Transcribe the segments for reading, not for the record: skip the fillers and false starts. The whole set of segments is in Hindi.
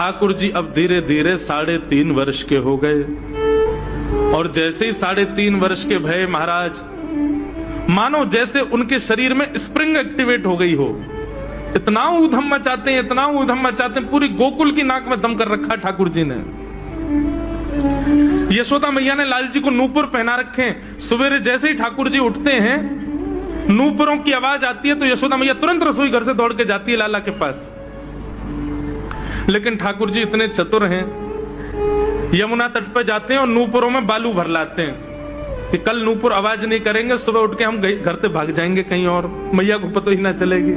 ठाकुर जी अब धीरे धीरे 3.5 वर्ष के हो गए और जैसे ही 3.5 वर्ष के भये महाराज, मानो जैसे उनके शरीर में स्प्रिंग एक्टिवेट हो गई हो। इतना ऊधम मचाते हैं, इतना ऊधम मचाते हैं, पूरी गोकुल की नाक में दम कर रखा ठाकुर जी ने। यशोदा मैया ने लाल जी को नूपुर पहना रखे। सवेरे जैसे ही ठाकुर जी उठते हैं, नूपुरों की आवाज आती है तो यशोदा मैया तुरंत रसोई घर से दौड़ के जाती है लाला के पास। लेकिन ठाकुर जी इतने चतुर हैं, यमुना तट पर जाते हैं और नूपुरों में बालू भर लाते हैं कि कल नूपुर आवाज नहीं करेंगे, सुबह उठ के हम घर से भाग जाएंगे कहीं और, मैया को पता ही ना चलेगी।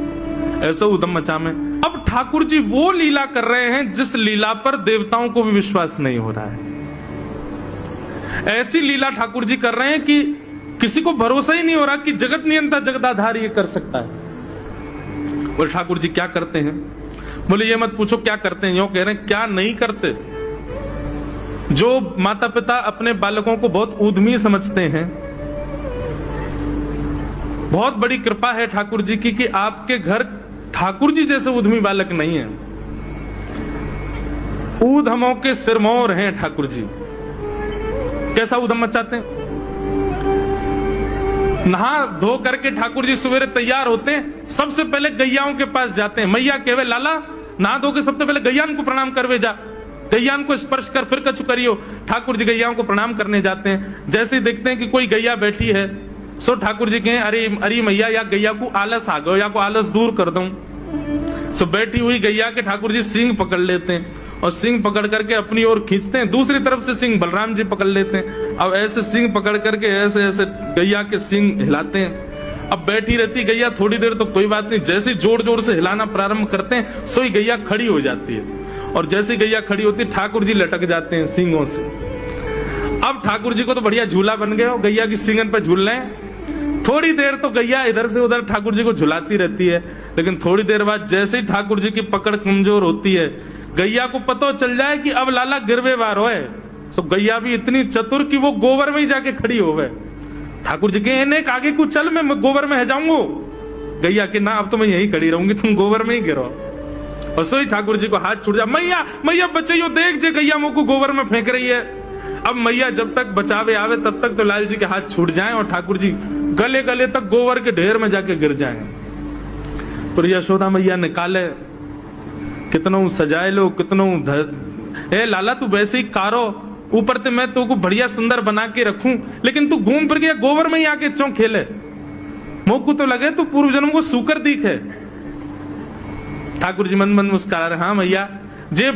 ऐसा उधम मचा में अब ठाकुर जी वो लीला कर रहे हैं जिस लीला पर देवताओं को भी विश्वास नहीं हो रहा है। ऐसी लीला ठाकुर जी कर रहे हैं कि किसी को भरोसा ही नहीं हो रहा कि जगत नियंता जगदाधार ये कर सकता है। और ठाकुर जी क्या करते हैं? बोले ये मत पूछो क्या करते हैं, यूं कह रहे हैं क्या नहीं करते। जो माता पिता अपने बालकों को बहुत ऊधमी समझते हैं, बहुत बड़ी कृपा है ठाकुर जी की कि आपके घर ठाकुर जी जैसे ऊधमी बालक नहीं है। ऊधमों के सिरमौर हैं ठाकुर जी। कैसा ऊधम मचाते हैं? नहा धो करके ठाकुर जी सवेरे तैयार होते हैं, सबसे पहले गैयाओं के पास जाते हैं। मैया कहवे लाला नहा धो के सबसे पहले गैयान को प्रणाम करवे जा, गैयान को स्पर्श कर फिर कछु करियो। ठाकुर जी गैयाओं को प्रणाम करने जाते हैं। जैसे ही देखते हैं कि कोई गैया बैठी है, सो ठाकुर जी कहें अरे अरे मैया या गैया को आलस आ गयो, या को आलस दूर कर दूं। सो बैठी हुई गैया के ठाकुर जी सींग पकड़ लेते हैं और सींग पकड़ करके अपनी ओर खींचते हैं। दूसरी तरफ से सींग बलराम जी पकड़ लेते हैं। अब ऐसे सींग पकड़ करके ऐसे ऐसे गैया के सींग हिलाते हैं। अब बैठी रहती गैया थोड़ी देर तो कोई बात नहीं, जैसे जोर जोर से हिलाना प्रारंभ करते हैं सोई गैया खड़ी हो जाती है। और जैसे गैया खड़ी होती है ठाकुर जी लटक जाते हैं सींगों से। अब ठाकुर जी को तो बढ़िया झूला बन गया, गैया की सींगन पर झूल रहे हैं। थोड़ी देर तो गैया इधर से उधर ठाकुर जी को झुलाती रहती है, लेकिन थोड़ी देर बाद जैसे ही ठाकुर जी की पकड़ कमजोर होती है, गैया को पता चल जाए कि अब लाला गिरवे वार है, तो गैया भी इतनी चतुर कि वो गोबर में ही जाके खड़ी हो गए। ठाकुर जी के आगे को चल, मैं गोबर में है जाऊंगा। गैया के ना अब तो मैं यही खड़ी रहूंगी, तुम गोबर में ही गिरो। और सोई ठाकुर जी को हाथ छूट जा, मैया मैया बचाइयो, देख जे गैया मुझको गोबर में फेंक रही है। अब मैया जब तक बचावे आवे तब तक तो लाल जी के हाथ छूट जाएं और ठाकुर जी गले गले तक गोबर के ढेर में जाके गिर जाएंगे। तो यशोदा मैया निकाले, कितनों सजाए लो, कितनों ए लाला तू वैसे ही कारो, ऊपर से मैं तो को बढ़िया सुंदर बना के रखूं, लेकिन तू घूम फिर गया गोबर में ही आके चौं खेले। मोकू तो लगे तू पूर्व जन्म को सूकर दिखे। ठाकुर जी मन मन मुस्कुरा रहे, हाँ मैया जे